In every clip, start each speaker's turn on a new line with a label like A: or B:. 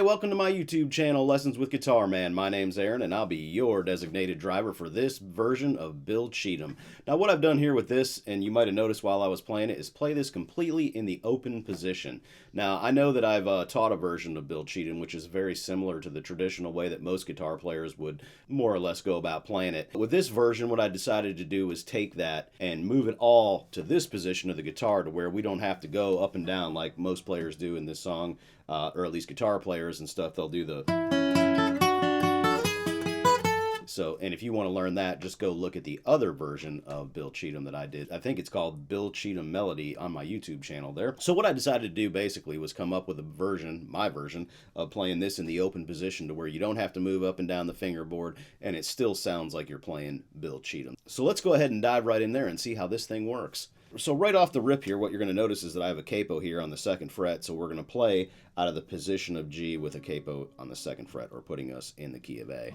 A: Hey, welcome to my YouTube channel, Lessons with Guitar Man. My name's Aaron, and I'll be your designated driver for this version of Bill Cheatham. Now, what I've done here with this, and you might have noticed while I was playing it, is play this completely in the open position. Now, I know that I've taught a version of Bill Cheatham, which is very similar to the traditional way that most guitar players would more or less go about playing it. With this version, what I decided to do was take that and move it all to this position of the guitar to where we don't have to go up and down like most players do in this song. Or at least guitar players and stuff, they'll do the... So, and if you want to learn that, just go look at the other version of Bill Cheatham that I did. I think it's called Bill Cheatham Melody on my YouTube channel there. So what I decided to do basically was come up with a version, my version, of playing this in the open position to where you don't have to move up and down the fingerboard, and it still sounds like you're playing Bill Cheatham. So let's go ahead and dive right in there and see how this thing works. So right off the rip here, what you're going to notice is that I have a capo here on the 2nd fret, so we're going to play out of the position of G with a capo on the 2nd fret, or putting us in the key of A.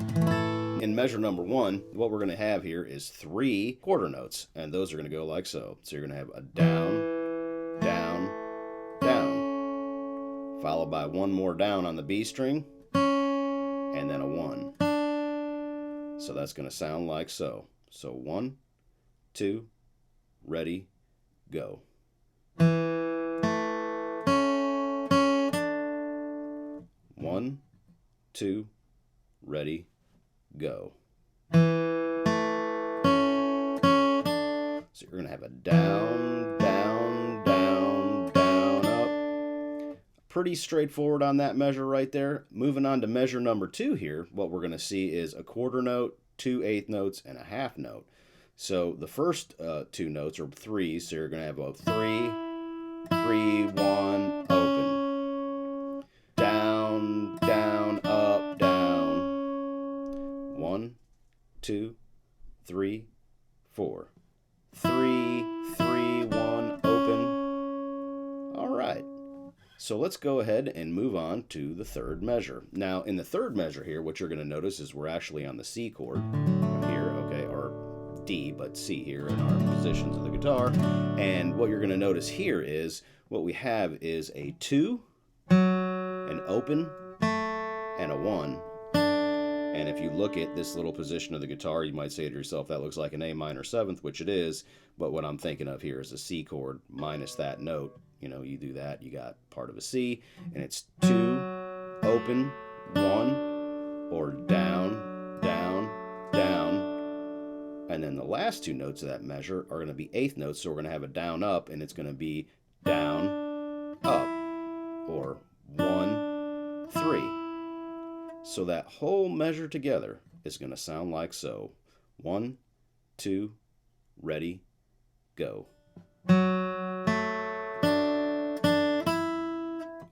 A: In measure number 1, what we're going to have here is 3 quarter notes, and those are going to go like so. So you're going to have a down, down, down, followed by one more down on the B string, and then a 1. So that's going to sound like so. So 1, 2, ready, go. 1, 2, ready, go. So you're going to have a down, down, down, down, up. Pretty straightforward on that measure right there. Moving on to measure number 2 here, what we're going to see is a quarter note, 2 eighth notes, and a half note. So the first 2 notes are 3s, so you're going to have a 3, 3, 1, open. Down, down, up, down. 1, 2, 3, 4. 3, 3, 1, open. All right. So let's go ahead and move on to the 3rd measure. Now, in the 3rd measure here, what you're going to notice is we're actually on the C chord here, okay, or D, but C here in our positions of the guitar. And what you're going to notice here is what we have is a 2, an open, and a 1. And if you look at this little position of the guitar, you might say to yourself, that looks like an A minor 7th, which it is. But what I'm thinking of here is a C chord minus that note. You know, you do that, you got part of a C, and it's 2, open, 1, or down, down, down. And then the last 2 notes of that measure are going to be 8th notes, so we're going to have a down, up, and it's going to be down, up, or 1, 3. So that whole measure together is going to sound like so. 1, 2, ready, go.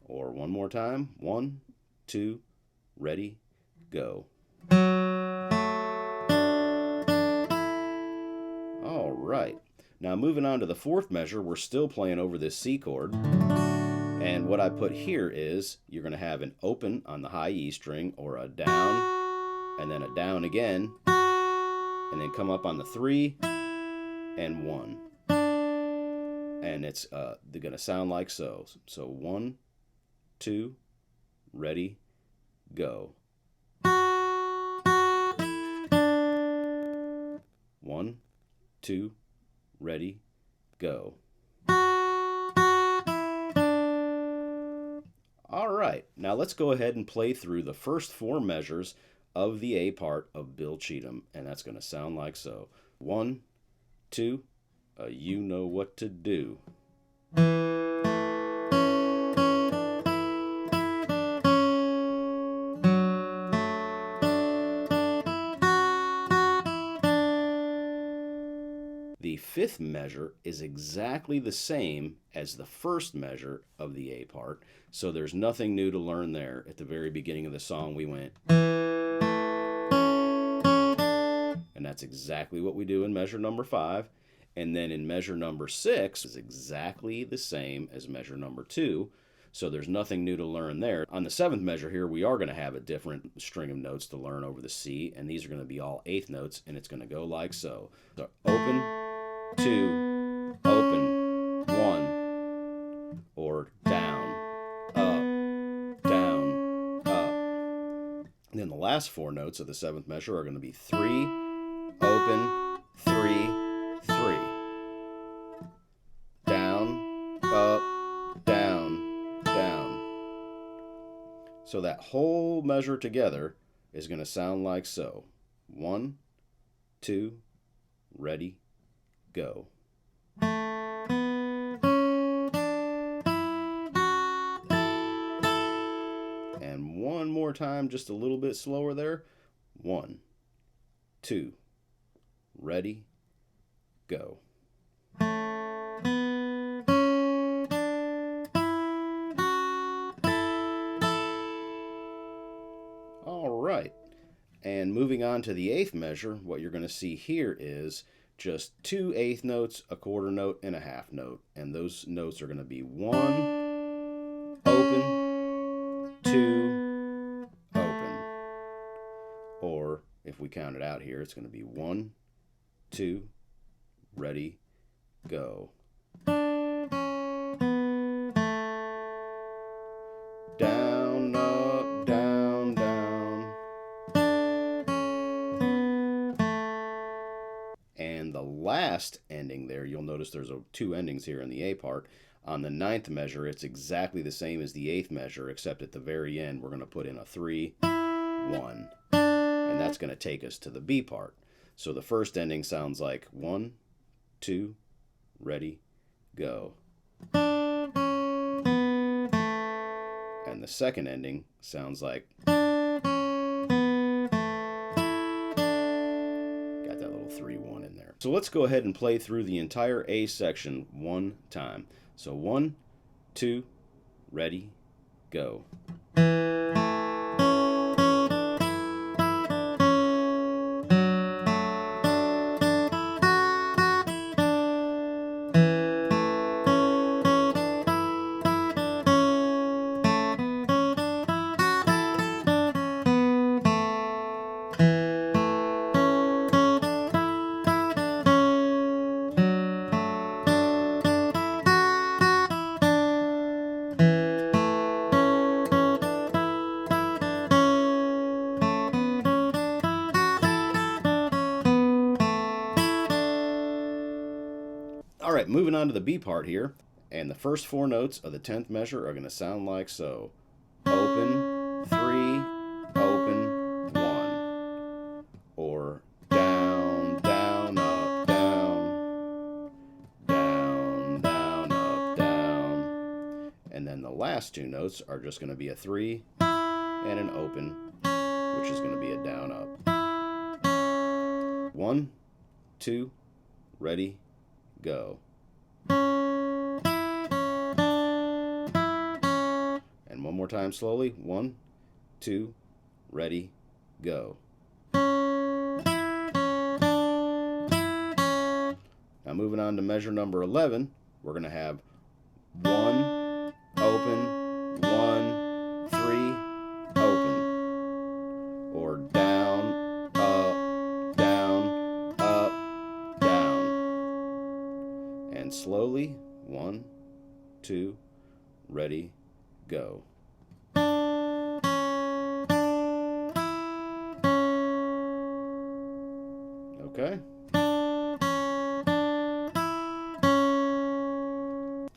A: Or one more time. 1, 2, ready, go. All right. Now moving on to the 4th measure, we're still playing over this C chord. And what I put here is you're going to have an open on the high E string, or a down, and then a down again, and then come up on the 3 and 1. And it's they're going to sound like so. So 1, 2, ready, go. 1, 2, ready, go. All right, now let's go ahead and play through the first 4 measures of the A part of Bill Cheatham, and that's going to sound like so. 1, 2, you know what to do. The 5th measure is exactly the same as the 1st measure of the A part, so there's nothing new to learn there. At the very beginning of the song, we went, and that's exactly what we do in measure number 5. And then in measure number 6 is exactly the same as measure number 2, so there's nothing new to learn there. On the 7th measure here, we are going to have a different string of notes to learn over the C, and these are going to be all 8th notes, and it's going to go like so. So open, 2, open, 1, or down, up, down, up. And then the last 4 notes of the 7th measure are going to be 3, open, 3, 3. Down, up, down, down. So that whole measure together is going to sound like so. 1, 2, ready, go. And one more time, just a little bit slower there. 1, 2, ready, go. All right. And moving on to the 8th measure, what you're going to see here is just 2 1/8 notes, a quarter note, and a half note. And those notes are going to be 1, open, 2, open. Or if we count it out here, it's going to be 1, 2, ready, go. Down, up, down, down. And the last ending there, you'll notice there's 2 endings here in the A part. On the 9th measure, it's exactly the same as the 8th measure, except at the very end, we're going to put in a 3, 1. And that's going to take us to the B part. So the first ending sounds like 1, 2, ready, go. And the second ending sounds like, got that little 3, 1 in there. So let's go ahead and play through the entire A section one time. So 1, 2, ready, go. Alright, moving on to the B part here. And the first 4 notes of the 10th measure are going to sound like so. Open, 3, open, 1. Or down, down, up, down. Down, down, up, down. And then the last 2 notes are just going to be a 3 and an open, which is going to be a down, up. 1, 2, ready, go. And one more time slowly. 1, 2, ready, go. Now moving on to measure number 11, we're going to have 1, open, 1, 3, open. Or down, up, down, up, down. And slowly, 1, 2, ready, go. Okay.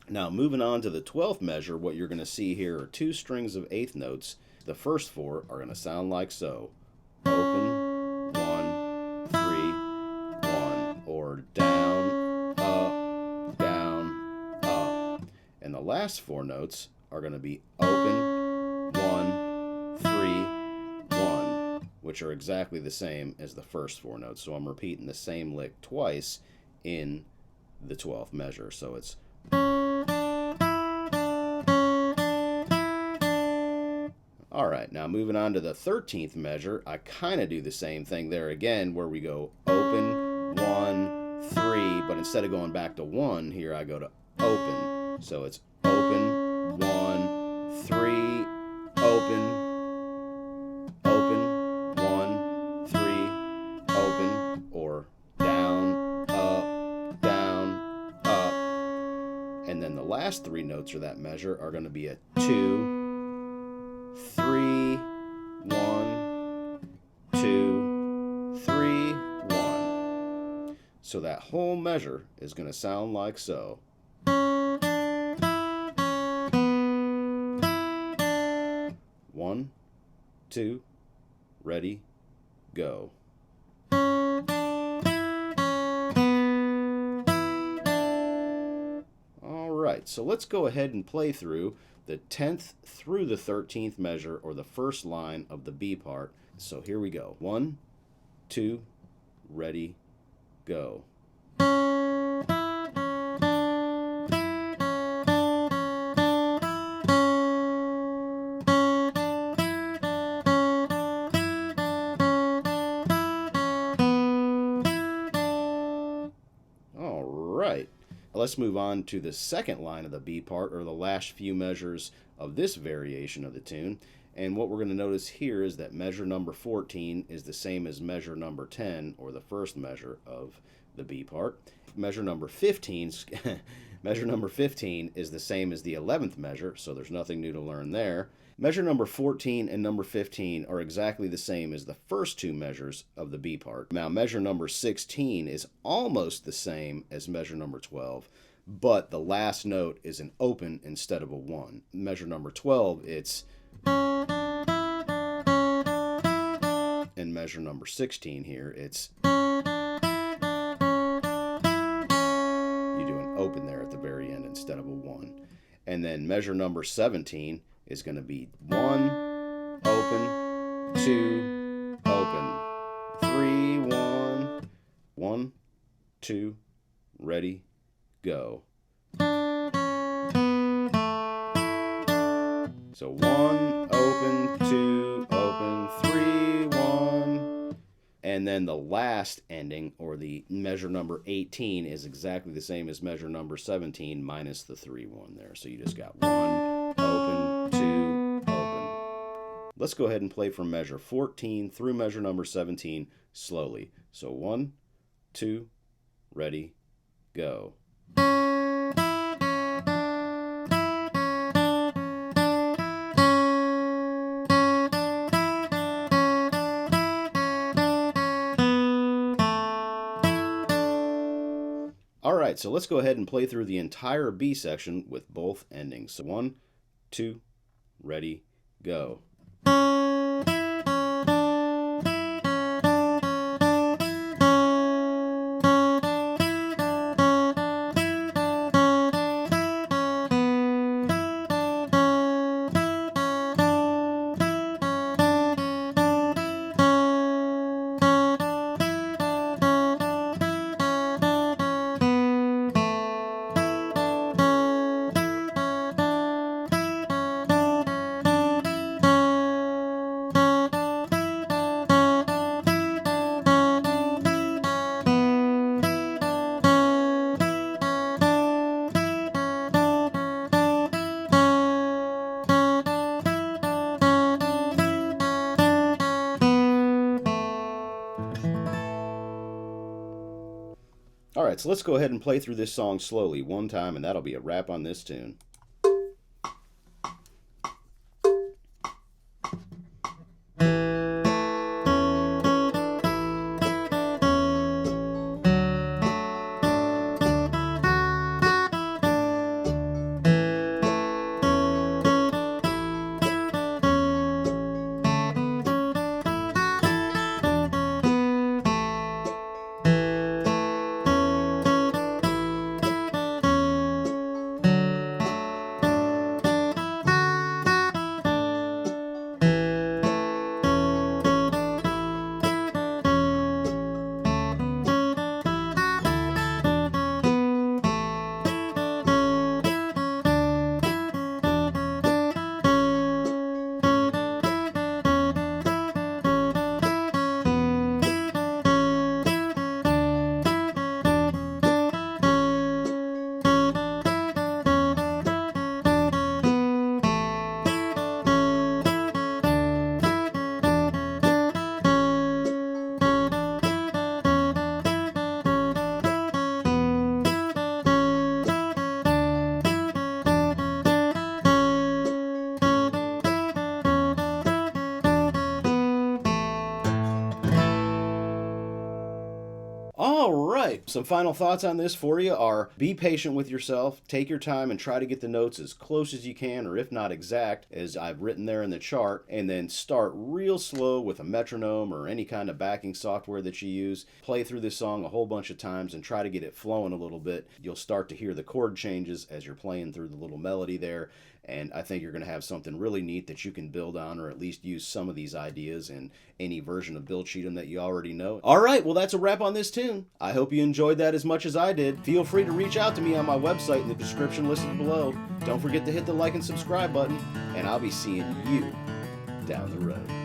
A: Now moving on to the 12th measure, what you're going to see here are 2 strings of 8th notes. The first 4 are going to sound like so. Open, 1, 3, 1. Or down, up, down, up. And the last 4 notes are going to be open, 1, 3, 1, which are exactly the same as the first 4 notes. So I'm repeating the same lick twice in the 12th measure. So it's all right. Now moving on to the 13th measure, I kind of do the same thing there again, where we go open, 1, 3, but instead of going back to 1, here I go to open. So it's open, 1, 3, open, open, 1, 3, open, or down, up, down, up. And then the last 3 notes of that measure are going to be a 2, 3, 1, So that whole measure is going to sound like so. 1, 2, ready, go. All right, so let's go ahead and play through the 10th through the 13th measure, or the first line of the B part. So here we go. 1, 2, ready, go. All right. Let's move on to the second line of the B part, or the last few measures of this variation of the tune. And what we're going to notice here is that measure number 14 is the same as measure number 10, or the first measure of the B part. Measure number 15 measure number 15 is the same as the 11th measure, so there's nothing new to learn there. Measure number 14 and number 15 are exactly the same as the first two measures of the B part. Now, measure number 16 is almost the same as measure number 12, but the last note is an open instead of a 1. Measure number 12, it's... And measure number 16 here, it's... You do an open there at the very end instead of a 1. And then measure number 17 is going to be 1, open, 2, open, 3, 1, 1, 2, ready, go. So 1, open, 2, open, 3, 1. And then the last ending, or the measure number 18, is exactly the same as measure number 17 minus the 3, 1 there. So you just got 1, open, 2, open. Let's go ahead and play from measure 14 through measure number 17 slowly. So 1, 2, ready, go. All right, so let's go ahead and play through the entire B section with both endings. So 1, 2, ready, go. All right, so let's go ahead and play through this song slowly one time, and that'll be a wrap on this tune. All right, some final thoughts on this for you are be patient with yourself, take your time and try to get the notes as close as you can, or if not exact, as I've written there in the chart, and then start real slow with a metronome or any kind of backing software that you use. Play through this song a whole bunch of times and try to get it flowing a little bit. You'll start to hear the chord changes as you're playing through the little melody there, and I think you're going to have something really neat that you can build on, or at least use some of these ideas in any version of Bill Cheatham that you already know. All right, well, that's a wrap on this tune. I hope you enjoyed that as much as I did. Feel free to reach out to me on my website in the description listed below. Don't forget to hit the like and subscribe button, and I'll be seeing you down the road.